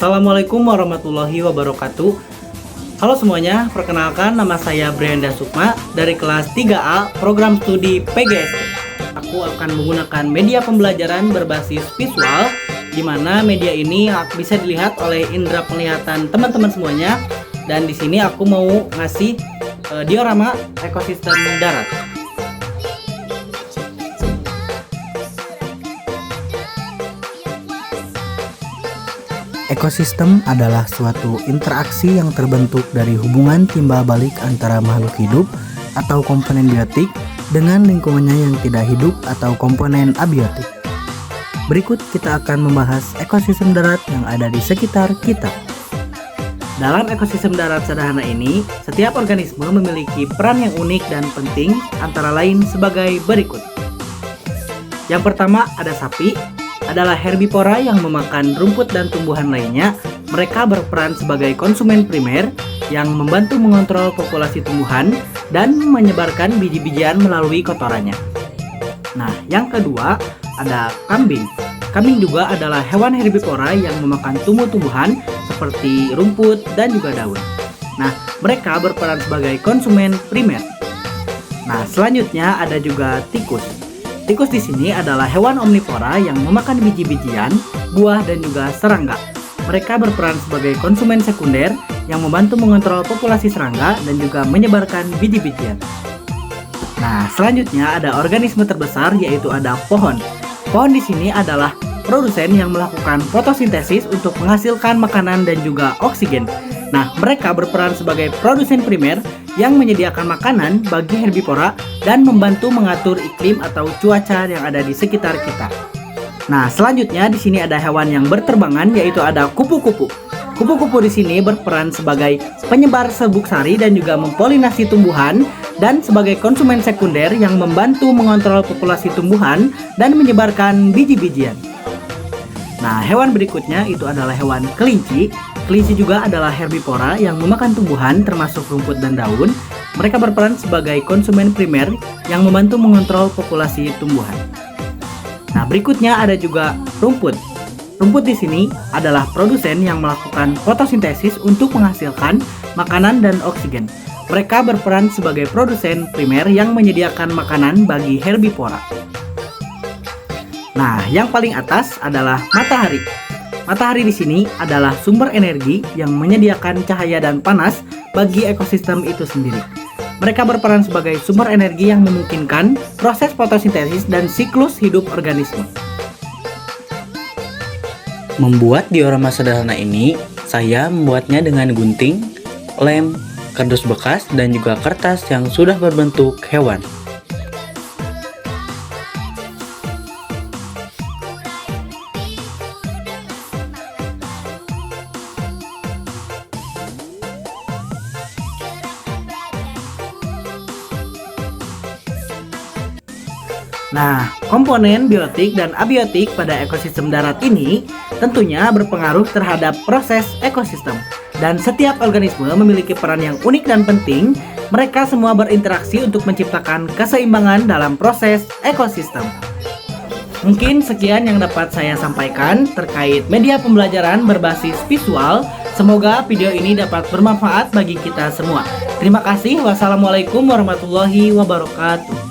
Assalamualaikum warahmatullahi wabarakatuh. Halo semuanya, perkenalkan nama saya Brianda Sukma dari kelas 3A program studi PGSD. Aku akan menggunakan media pembelajaran berbasis visual, di mana media ini bisa dilihat oleh indera penglihatan teman-teman semuanya. Dan di sini aku mau ngasih diorama ekosistem darat. Ekosistem adalah suatu interaksi yang terbentuk dari hubungan timbal balik antara makhluk hidup atau komponen biotik dengan lingkungannya yang tidak hidup atau komponen abiotik. Berikut kita akan membahas ekosistem darat yang ada di sekitar kita. Dalam ekosistem darat sederhana ini, setiap organisme memiliki peran yang unik dan penting, antara lain sebagai berikut. Yang pertama ada sapi, adalah herbivora yang memakan rumput dan tumbuhan lainnya. Mereka berperan sebagai konsumen primer yang membantu mengontrol populasi tumbuhan dan menyebarkan biji-bijian melalui kotorannya. Nah, yang kedua ada kambing. Kambing juga adalah hewan herbivora yang memakan tumbuh-tumbuhan seperti rumput dan juga daun. Nah, mereka berperan sebagai konsumen primer. Nah, selanjutnya ada juga tikus. Tikus di sini adalah hewan omnivora yang memakan biji-bijian, buah, dan juga serangga. Mereka berperan sebagai konsumen sekunder yang membantu mengontrol populasi serangga dan juga menyebarkan biji-bijian. Nah, selanjutnya ada organisme terbesar, yaitu ada pohon. Pohon di sini adalah produsen yang melakukan fotosintesis untuk menghasilkan makanan dan juga oksigen. Nah, mereka berperan sebagai produsen primer yang menyediakan makanan bagi herbivora dan membantu mengatur iklim atau cuaca yang ada di sekitar kita. Nah, selanjutnya di sini ada hewan yang berterbangan, yaitu ada kupu-kupu. Kupu-kupu di sini berperan sebagai penyebar serbuk sari dan juga mempolinasi tumbuhan dan sebagai konsumen sekunder yang membantu mengontrol populasi tumbuhan dan menyebarkan biji-bijian. Nah, hewan berikutnya itu adalah hewan kelinci. Kelinci juga adalah herbivora yang memakan tumbuhan termasuk rumput dan daun. Mereka berperan sebagai konsumen primer yang membantu mengontrol populasi tumbuhan. Nah, berikutnya ada juga rumput. Rumput di sini adalah produsen yang melakukan fotosintesis untuk menghasilkan makanan dan oksigen. Mereka berperan sebagai produsen primer yang menyediakan makanan bagi herbivora. Nah, yang paling atas adalah matahari. Matahari di sini adalah sumber energi yang menyediakan cahaya dan panas bagi ekosistem itu sendiri. Mereka berperan sebagai sumber energi yang memungkinkan proses fotosintesis dan siklus hidup organisme. Membuat diorama sederhana ini, saya membuatnya dengan gunting, lem, kardus bekas, dan juga kertas yang sudah berbentuk hewan. Nah, komponen biotik dan abiotik pada ekosistem darat ini tentunya berpengaruh terhadap proses ekosistem. Dan setiap organisme memiliki peran yang unik dan penting. Mereka semua berinteraksi untuk menciptakan keseimbangan dalam proses ekosistem. Mungkin sekian yang dapat saya sampaikan terkait media pembelajaran berbasis visual. Semoga video ini dapat bermanfaat bagi kita semua. Terima kasih. Wassalamualaikum warahmatullahi wabarakatuh.